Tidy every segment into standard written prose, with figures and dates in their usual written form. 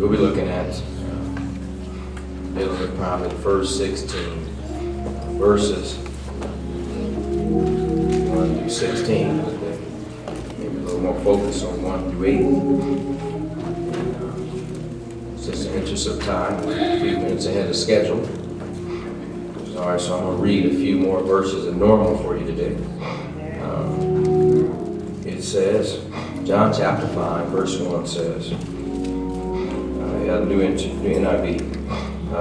We'll be looking at dealing with probably the first 16 verses, 1 through 16. Maybe a little more focus on 1 through 8. It's just in the interest of time, a few minutes ahead of schedule. All right, so I'm going to read a few more verses than normal for you today. It says, John chapter 5, verse 1 says, New NIV.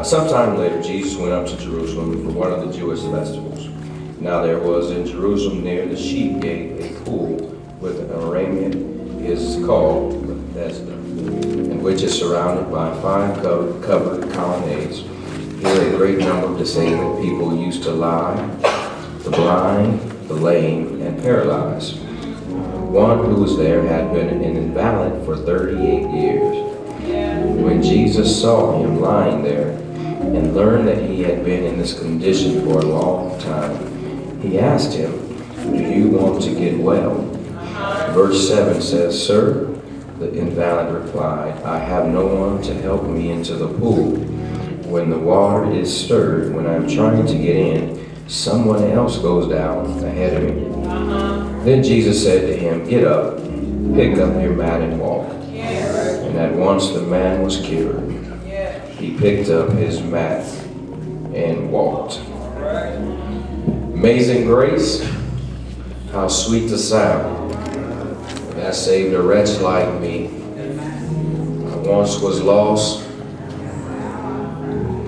Sometime later, Jesus went up to Jerusalem for one of the Jewish festivals. Now there was in Jerusalem near the sheep gate a pool with an Aramean is called Bethesda, and which is surrounded by 5 covered colonnades. Here a great number of disabled people used to lie, the blind, the lame, and paralyzed. One who was there had been an invalid for 38 years. When Jesus saw him lying there and learned that he had been in this condition for a long time, he asked him, "Do you want to get well?" Verse 7 says, "Sir," the invalid replied, "I have no one to help me into the pool. When the water is stirred, when I'm trying to get in, someone else goes down ahead of me." Then Jesus said to him, "Get up, pick up your mat and walk." And at once the man was cured. He picked up his mat and walked. Amazing grace, how sweet the sound that saved a wretch like me. I once was lost,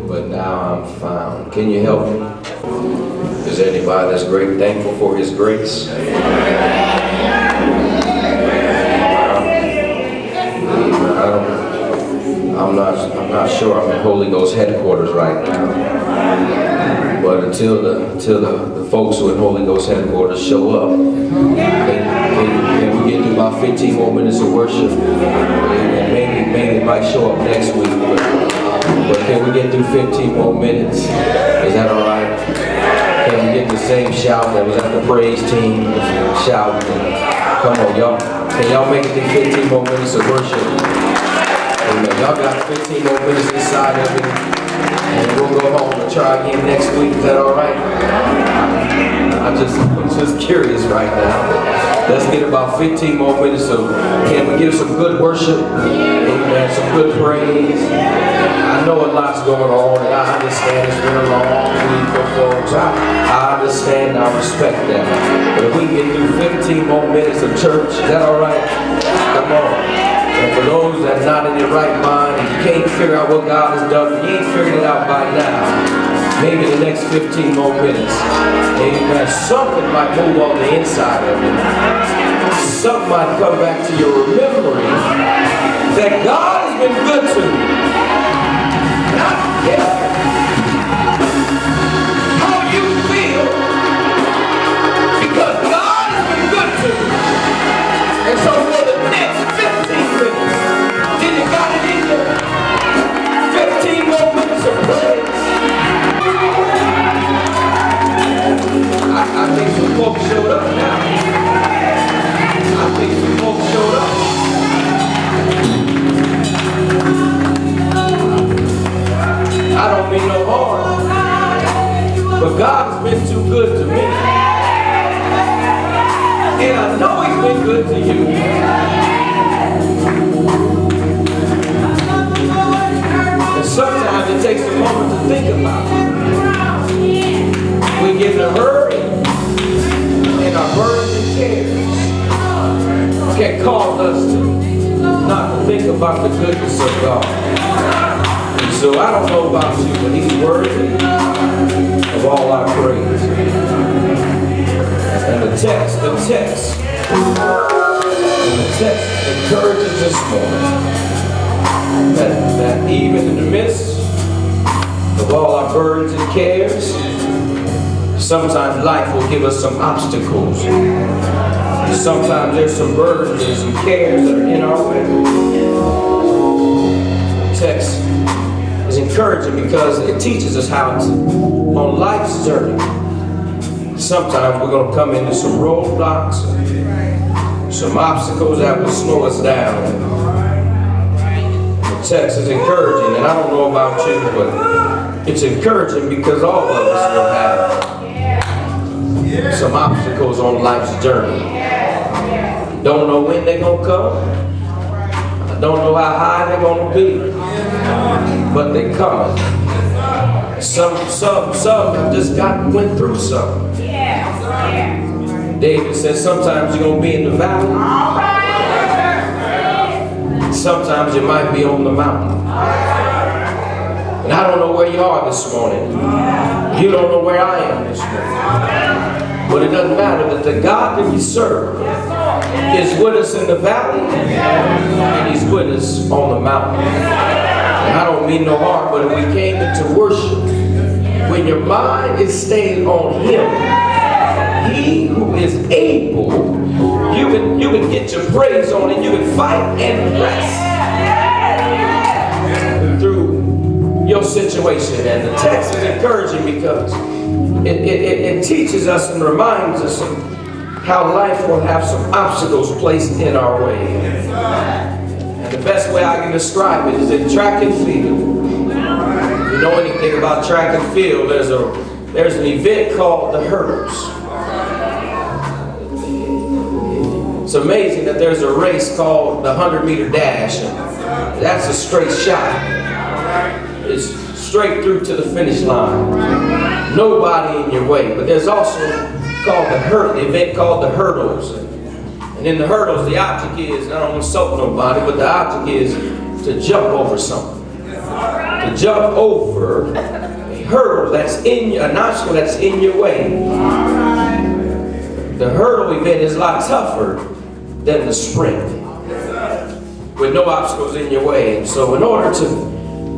but now I'm found. Can you help me? Is there anybody that's thankful for his grace? I'm not sure I'm in Holy Ghost headquarters right now. But until the folks who are in Holy Ghost headquarters show up, can we get through about 15 more minutes of worship? And maybe it might show up next week. But can we get through 15 more minutes? Is that all right? Can we get the same shout that was at the praise team? Shout. Come on, y'all. Can y'all make it through 15 more minutes of worship? Amen. Y'all got 15 more minutes inside of it. And we'll go home and try again next week. Is that all right? I'm just curious right now. Let's get about 15 more minutes of, can we give some good worship? Amen. Some good praise. I know a lot's going on, and I understand it's been a long week for folks. I understand, I respect that. But if we can get through 15 more minutes of church, is that all right? Come on. And for those that are not in their right mind, and you can't figure out what God has done, you ain't figured it out by now, maybe the next 15 more minutes, amen, something might move on the inside of you. Something might come back to your remembering that God has been good to you. Not yet. How you feel, because God has been good to you. And so for the next 15 minutes, till you got it in you, 15 more minutes of praise. I think some folks showed up now. I think some folks showed up. I don't mean no harm, but God has been too good to me. And I know he's been good to you. And sometimes it takes a moment to think about it. We get in a hurry, and our burdens and cares can cause us to not to think about the goodness of God. And so I don't know about you, but he's worthy of all our praise. And the text encourages this morning that even in the midst of all our burdens and cares, sometimes life will give us some obstacles. Sometimes there's some burdens and some cares that are in our way. The text is encouraging because it teaches us how to, on life's journey, sometimes we're going to come into some roadblocks, some obstacles that will slow us down. The Text is encouraging, and I don't know about you, but it's encouraging because all of us will have some obstacles on life's journey. Don't know when they're going to come. I don't know how high they're going to be, but they're coming. Some have just went through something. David says sometimes you're going to be in the valley. Sometimes you might be on the mountain. And I don't know where you are this morning. You don't know where I am this morning. But it doesn't matter that the God that we serve is with us in the valley and He's with us on the mountain. And I don't mean no harm, but if we came into worship, when your mind is stayed on Him, He who is able, you can get your praise on and you can fight and press through your situation. And the text is encouraging because it teaches us and reminds us of how life will have some obstacles placed in our way. And the best way I can describe it is in track and field. If you know anything about track and field, there's an event called the hurdles. It's amazing that there's a race called the 100-meter dash, and that's a straight shot. It's straight through to the finish line. Nobody in your way. But there's also the event called the hurdles. And in the hurdles, the object is, I don't want to insult nobody, but the object is to jump over something. To jump over a hurdle that's an obstacle that's in your way. The hurdle event is a lot tougher than the sprint, with no obstacles in your way. And so in order to,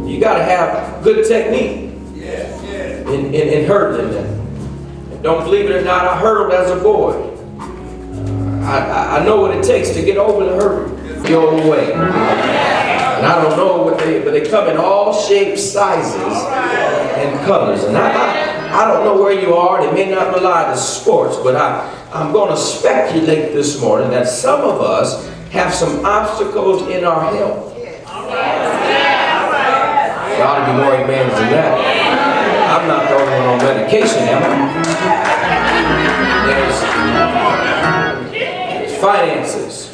you got to have good technique in hurdling them. And don't believe it or not, I hurdled as a boy. I know what it takes to get over the hurdle your way. And I don't know but they come in all shapes, sizes, and colors. And I don't know where you are. They may not rely on sports, but I'm going to speculate this morning that some of us have some obstacles in our health. There ought to be more amens than that. I'm not the only one on medication, am I? There's finances,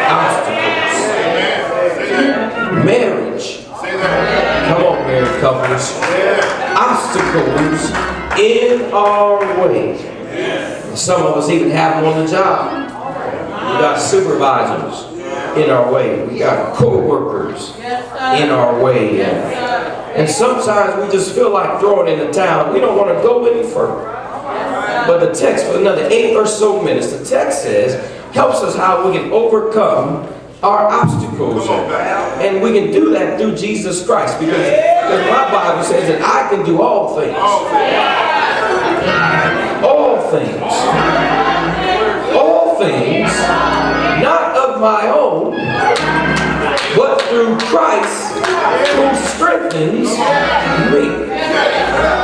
obstacles, marriage. Come on, married couples. Obstacles in our way. Some of us even have them on the job. We got supervisors in our way. We got co-workers in our way. And sometimes we just feel like throwing in the towel. We don't want to go any further. But the text, for another 8 or so minutes, the text says, helps us how we can overcome our obstacles. And we can do that through Jesus Christ. Because my Bible says that I can do all things. All things, not of my own, but through Christ who strengthens me.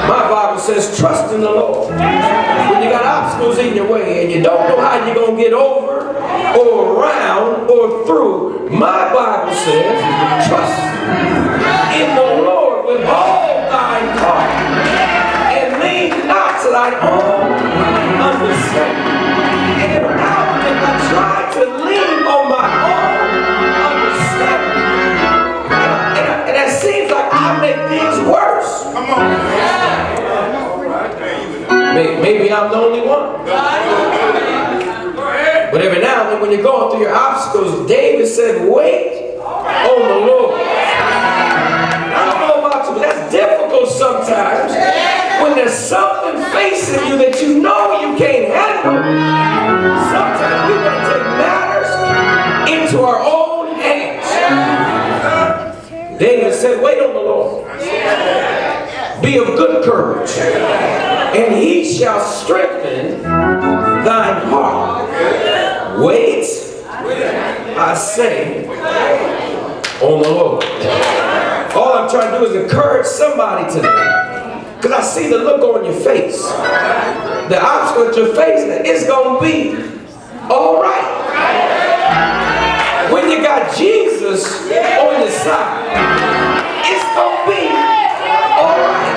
My Bible says, trust in the Lord. When you got obstacles in your way and you don't know how you're going to get over or around or through, my Bible says, trust in the Lord with all thine heart and lean not to thine own understanding. And how can I try to lean on my own understanding? And it seems like I make things worse. Come on. Maybe I'm the only one. But every now and then when you're going through your obstacles, David said, wait on the Lord. I don't know about you, but that's difficult sometimes. When there's something facing you that you know you can't handle, sometimes we want to take matters into our own hands. David said, wait on the Lord. Be of good courage, and He shall strengthen thine heart. Wait, I say, on the Lord. All I'm trying to do is encourage somebody today. Because I see the look on your face. The obstacle that you're facing is going to be all right. When you got Jesus on your side, it's going to be all right.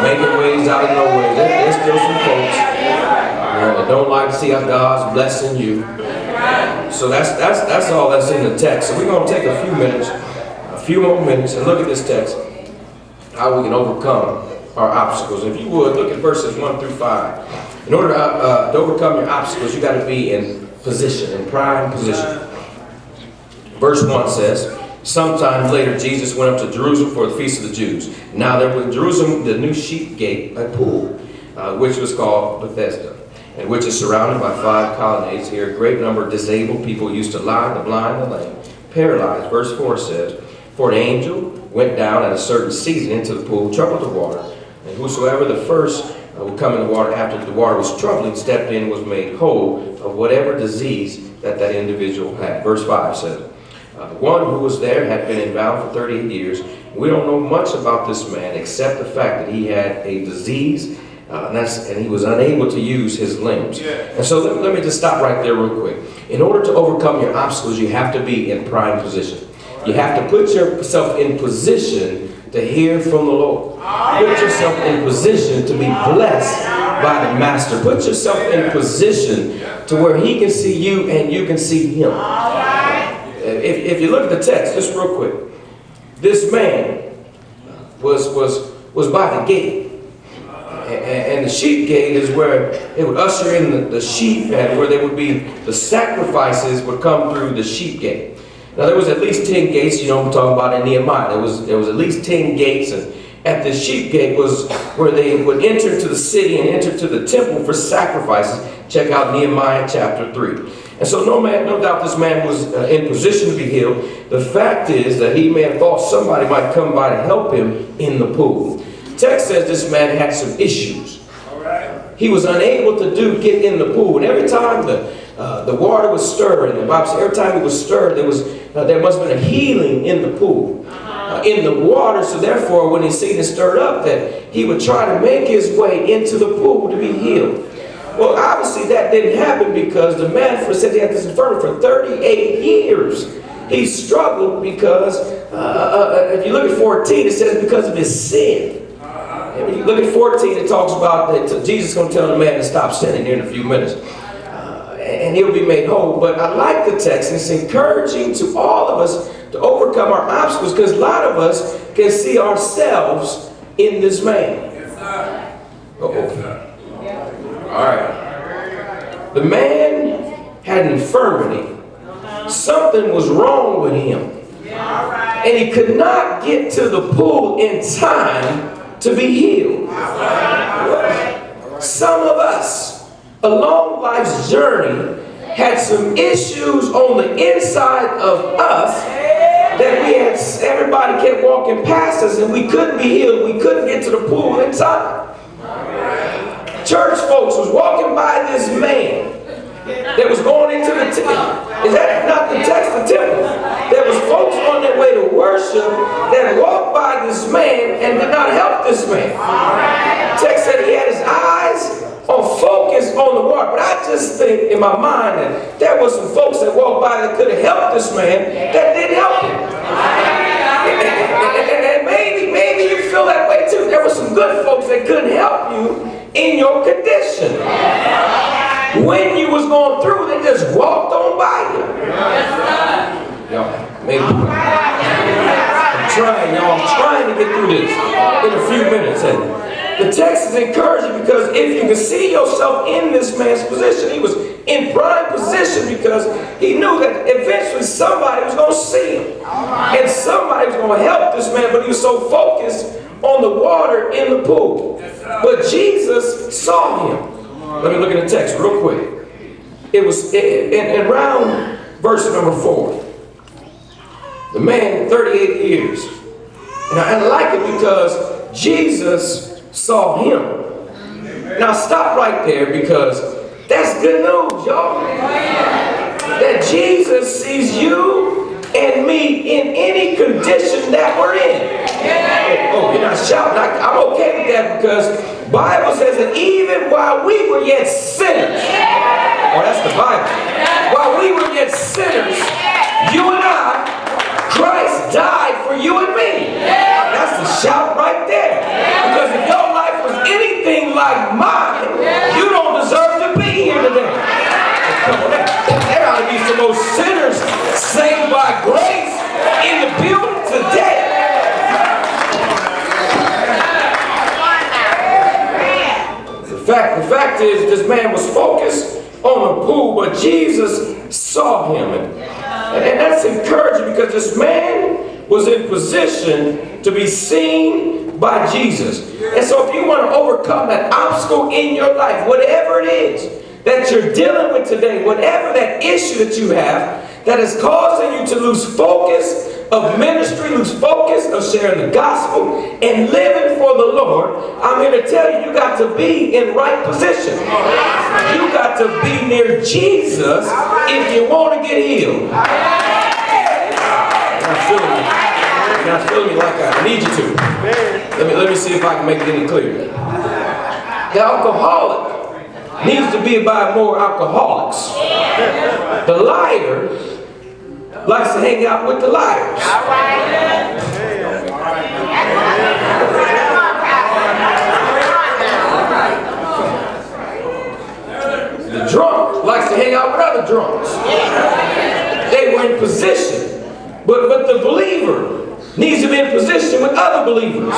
Making ways out of nowhere. There's still some folks that don't like to see how God's blessing you. So that's all that's in the text. So we're going to take a few more minutes, and look at this text, how we can overcome our obstacles. If you would, look at verses 1 through 5. In order to overcome your obstacles, you got to be in position, in prime position. Verse 1 says, sometime later, Jesus went up to Jerusalem for the feast of the Jews. Now there was in Jerusalem the new sheep gate, a pool, which was called Bethesda, and which is surrounded by 5 colonnades. Here a great number of disabled people used to lie, the blind, the lame, paralyzed. Verse 4 says, for an angel went down at a certain season into the pool, troubled the water, and whosoever the first would come in the water after the water was troubling, stepped in, was made whole of whatever disease that individual had. Verse 5 says, one who was there had been inbound for 38 years. We don't know much about this man except the fact that he had a disease and he was unable to use his limbs. And so let me just stop right there real quick. In order to overcome your obstacles, you have to be in prime position. You have to put yourself in position to hear from the Lord. Put yourself in position to be blessed by the Master. Put yourself in position to where he can see you and you can see him. If you look at the text, just real quick, this man was by the gate. And the sheep gate is where it would usher in the sheep, and where there would be the sacrifices would come through the sheep gate. Now there was at least 10 gates, you know what I'm talking about in Nehemiah. There was at least 10 gates, and at the sheep gate was where they would enter to the city and enter to the temple for sacrifices. Check out Nehemiah chapter 3. And so no doubt this man was in position to be healed. The fact is that he may have thought somebody might come by to help him in the pool. The text says this man had some issues. He was unable to get in the pool. And every time the water was stirred, and the Bible says every time it was stirred, there must have been a healing in the pool, in the water. So therefore, when he seen it stirred up, that he would try to make his way into the pool to be healed. Well, obviously that didn't happen because the man said he had this infirmity for 38 years. He struggled because, if you look at 14, it says because of his sin. And when you look at 14, it talks about that Jesus is going to tell the man to stop sinning here in a few minutes. And he'll be made whole. But I like the text, and it's encouraging to all of us to overcome our obstacles, because a lot of us can see ourselves in this man. All right. The man had an infirmity. Something was wrong with him. And he could not get to the pool in time to be healed. Some of us, along life's journey, had some issues on the inside of us that everybody kept walking past us, and we couldn't be healed. We couldn't get to the pool in time. Church folks was walking by this man that was going into the temple. Is that not the text of the temple? There was folks on their way to worship that walked by this man and did not help this man. The text said he had his eyes on focus on the water. But I just think in my mind that there were some folks that walked by that could have helped this man that didn't help him. And maybe you feel that way too. There were some good folks that couldn't help you in your condition. When you was going through, they just walked on by you. I'm trying to get through this in a few minutes. And the text is encouraging because if you can see yourself in this man's position, he was in prime position because he knew that eventually somebody was going to see him. And somebody was going to help this man, but he was so focused on the water in the pool. But Jesus saw him. Let me look at the text real quick. It was in around verse number 4. The man, 38 years. And I like it because Jesus saw him. Now stop right there because that's good news, y'all. That Jesus sees you and me in any condition that we're in. Oh, you're not shouting. I'm okay with that because the Bible says that even while we were yet sinners, oh, that's the Bible. While we were yet sinners, fact is, this man was focused on the pool, but Jesus saw him. And that's encouraging because this man was in position to be seen by Jesus. And so if you want to overcome that obstacle in your life, whatever it is that you're dealing with today, whatever that issue that you have that is causing you to lose focus of ministry, lose focus of sharing the gospel and living for the Lord, I'm here to tell you, you got to be in right position. You got to be near Jesus if you want to get healed. You're not feeling me like I need you to. Let me see if I can make it any clearer. The alcoholic needs to be by more alcoholics. The liar likes to hang out with the liars. The drunk likes to hang out with other drunks. They were in position. But the believer needs to be in position with other believers.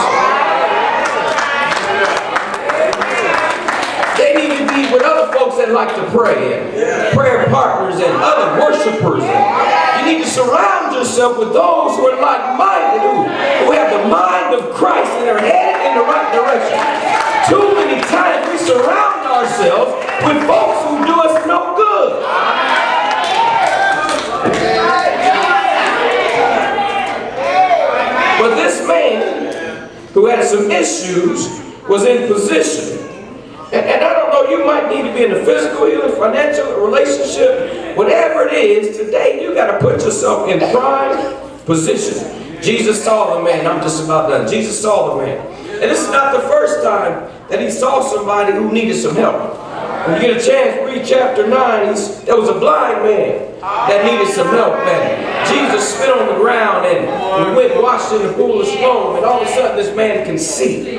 They need to be with other folks that like to pray, and prayer partners and other worshipers. You need to surround yourself with those who are like-minded, who have the mind of Christ and are headed in the right direction. Too many times we surround ourselves with folks who do us no good. But this man who had some issues was in position. And I don't know, you might need to be in a physical healing, financial, relationship, whatever it is, today you got to put yourself in prime position. Jesus saw the man. I'm just about done. Jesus saw the man. And this is not the first time that he saw somebody who needed some help. When you get a chance, read chapter 9, there was a blind man that needed some help. And Jesus spit on the ground and we went and washed in the pool of Siloam, and all of a sudden this man can see.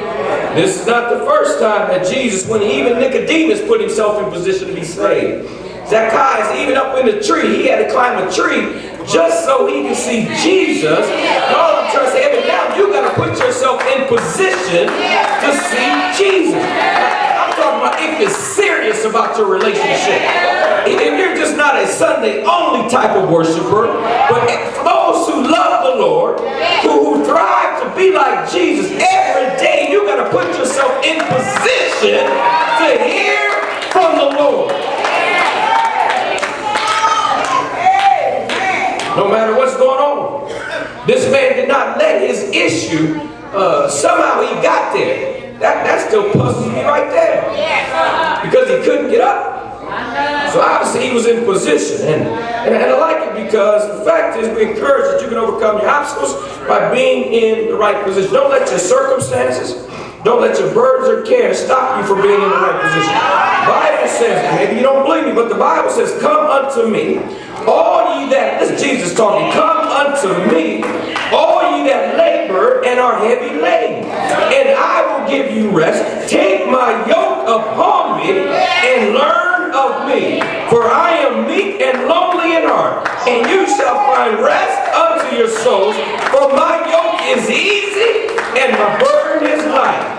This is not the first time that Jesus, when even Nicodemus put himself in position to be saved. Zacchaeus, even up in the tree, he had to climb a tree just so he could see Jesus. And all I'm trying to say, every now you got to put yourself in position to see Jesus. I'm talking about if you're serious about your relationship. If you're just not a Sunday only type of worshiper, but for those who love the Lord, who thrive to be like Jesus, every day you got to put yourself in position to hear from the Lord. No matter what's going on. This man did not let his issue, somehow he got there. That still puzzles me right there. Because he couldn't get up. So obviously he was in position. And I like it because the fact is we encourage that you can overcome your obstacles by being in the right position. Don't let your circumstances, don't let your burdens or cares stop you from being in the right position. The Bible says, maybe you don't believe me, but the Bible says, come unto me, all ye that, this is Jesus talking, come unto me, all ye that labor and are heavy laden, and I will give you rest. Take my yoke upon me and learn of me, for I am meek and lowly in heart, and you shall find rest unto your souls, for my yoke is easy and my burden is light.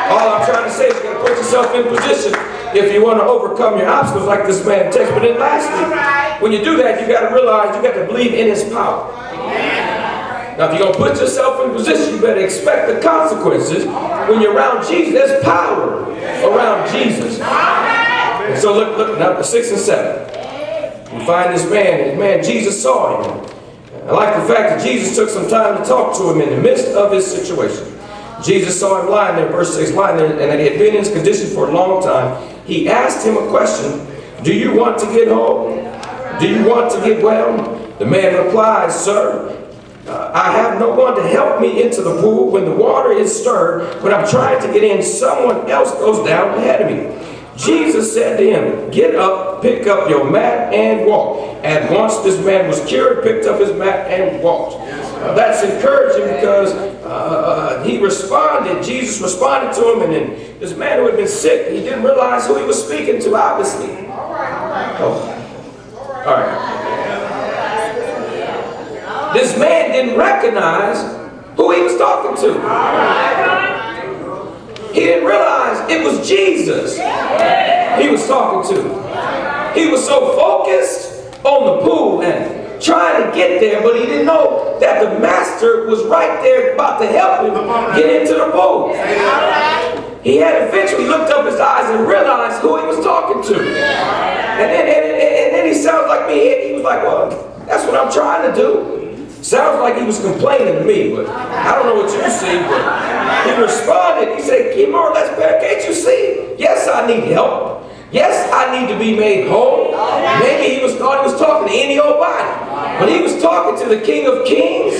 All I'm trying to say is you got to put yourself in position if you want to overcome your obstacles like this man text. But then lastly, when you do that, you got to realize you got to believe in his power. Now, if you're going to put yourself in position, you better expect the consequences. When you're around Jesus, there's power around Jesus. And so look now, 6 and 7. We find this man, Jesus saw him. I like the fact that Jesus took some time to talk to him in the midst of his situation. Jesus saw him lying there, verse 6, lying there, and that he had been in his condition for a long time. He asked him a question, do you want to get whole? Do you want to get well? The man replied, sir, I have no one to help me into the pool when the water is stirred. When I'm trying to get in, someone else goes down ahead of me. Jesus said to him, get up, pick up your mat, and walk. At once this man was cured, picked up his mat, and walked. That's encouraging because he responded, Jesus responded to him, and then this man who had been sick, he didn't realize who he was speaking to, obviously. Oh. All right. This man didn't recognize who he was talking to. He didn't realize realized it was Jesus he was talking to. He was so focused on the pool and trying to get there, but he didn't know that the master was right there about to help him get into the pool. He had eventually looked up his eyes and realized who he was talking to. And then he sounds like me. He was like, well, that's what I'm trying to do. Sounds like he was complaining to me, but I don't know what you see. But he responded. He said, more or less, can't you see? Yes, I need help. Yes, I need to be made whole. Maybe he thought he was talking to any old body. But he was talking to the King of Kings,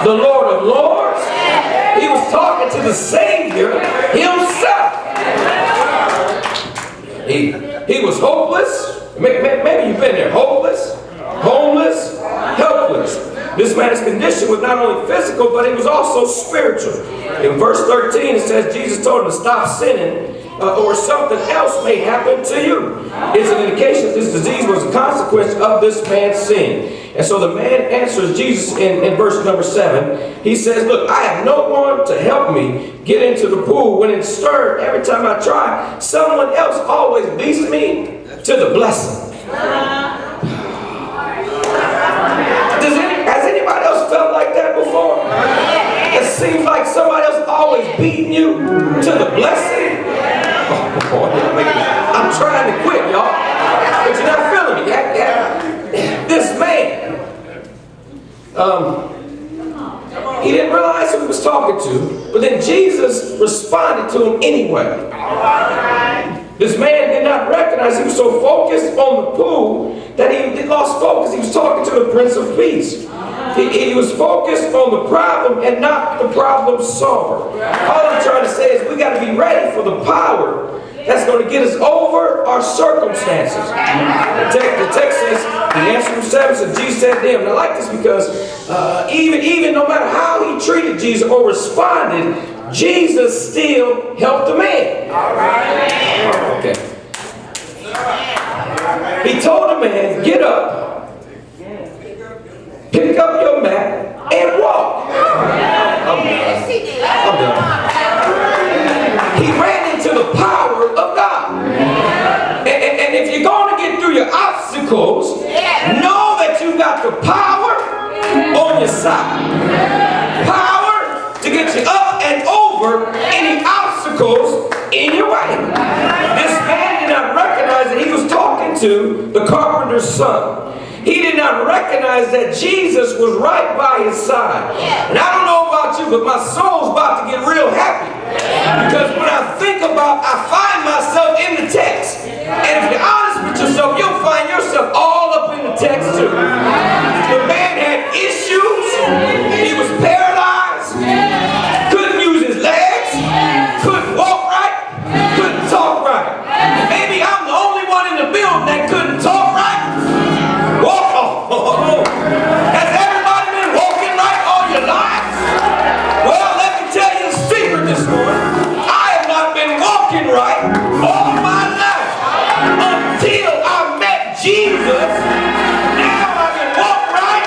the Lord of Lords. He was talking to the Savior himself. He was hopeless. Maybe you've been there. Hopeless, homeless, helpless. This man's condition was not only physical, but it was also spiritual. In verse 13, it says Jesus told him to stop sinning, or something else may happen to you. It's an indication that this disease was a consequence of this man's sin. And so the man answers Jesus in verse number 7. He says, look, I have no one to help me get into the pool. When it's stirred, every time I try, someone else always beats me to the blessing. Has anybody else felt like that before? It seems like somebody else always beating you to the blessing. I'm trying to quit, y'all, but you're not feeling me. This man, he didn't realize who he was talking to, but then Jesus responded to him anyway. This man did not recognize he was so focused on the pool that he lost focus. He was talking to the Prince of Peace. He was focused on the problem and not the problem solver. All I'm trying to say is we got to be ready for the power that's going to get us over our circumstances. The text says, the answer from 7 says, Jesus said to him. And I like this because even no matter how he treated Jesus or responded, Jesus still helped the man. All right. Okay. He told the man, get up, pick up your mat, and walk. I'm done. He ran into the power of God. And if you're going to get through your obstacles, know that you got the power on your side. Power to get you up and over any obstacles in your way. This man did not recognize that he was talking to the carpenter's son. He did not recognize that Jesus was right by his side. And I don't know about you, but my soul's about to get real happy. Because when I find myself in the text. And if you're honest with yourself, you'll find yourself all up in the text too. The man had issues. He was paralyzed. Couldn't use his legs. Couldn't walk right. Couldn't talk right. Maybe I'm the only one in the building that couldn't talk right. Walk on. Has everybody been walking right all your lives? Well, let me tell you a secret this morning. I have not been walking right all my life until I met Jesus. Now I can walk right,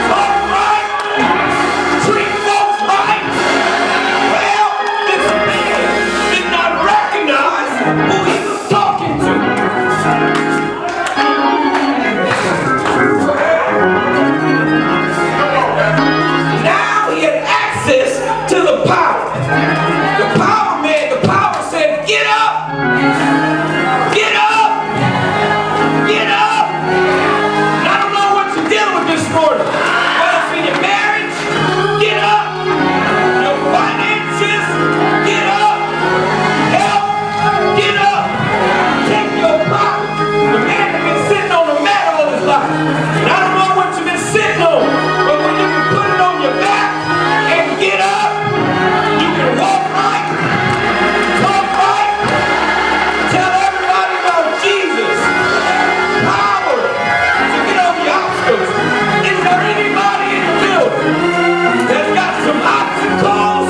talk right, treat folks right. Well, this man did not recognize who he was talking to. Now he had access to the power. The power man, the power said, get up! Get up! Get up! And I don't know what you're dealing with this morning. Whether it's in your marriage, get up! Your finances, get up! Help, get up! Take your power. The man has been sitting on the mat all his life. And I don't know what you've been sitting on, but when you can put it on your back and get up, you can walk right, talk right, tell everybody about Jesus. Power to get over your obstacles. Is there anybody in the building that's got some obstacles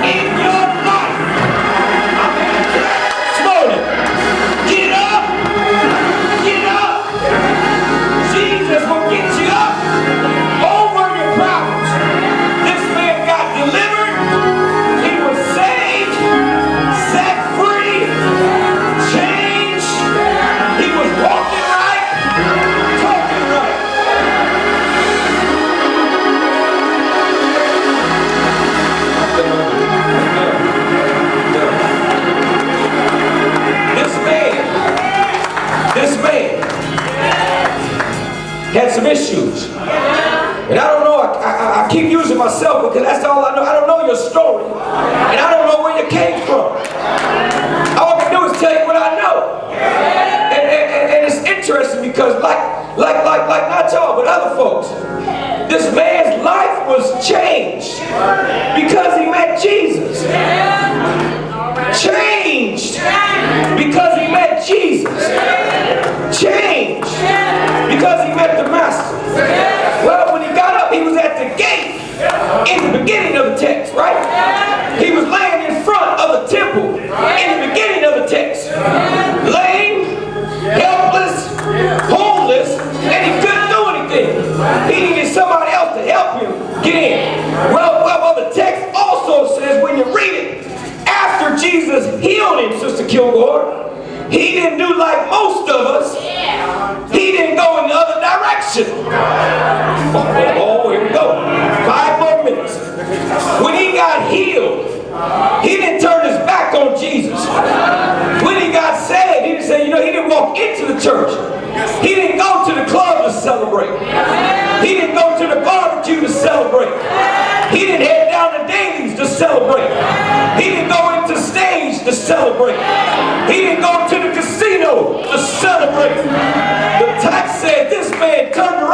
in your life? I'm going to tell you this morning. Get up! Get up! Jesus will had some issues. And I don't know, I keep using myself because that's all I know. I don't know your story. And I don't know where you came from. All I can do is tell you what I know. And it's interesting because like not y'all, but other folks, this man's life was changed because he met Jesus. Changed because he met Jesus. Changed because he met the Master. Well, when he got up, he was at the gate in the beginning of the text, right? He was laying in front of the temple in the beginning of the text. Lame, helpless, homeless, and he couldn't do anything. He needed somebody else to help him get in. Well, the text also says when you read it, after Jesus healed him, Sister Kilgore, he didn't do like most of us. He didn't go in the other direction. Oh, here we go. 5 more minutes. When he got healed, he didn't turn his back on Jesus. When he got saved, he didn't say, he didn't walk into the church. He didn't go to the club to celebrate. He didn't go to the barbecue to celebrate. He didn't head down to Dailies to celebrate. He didn't go into stage to celebrate. He didn't go to the casino to celebrate. The text said this man turned around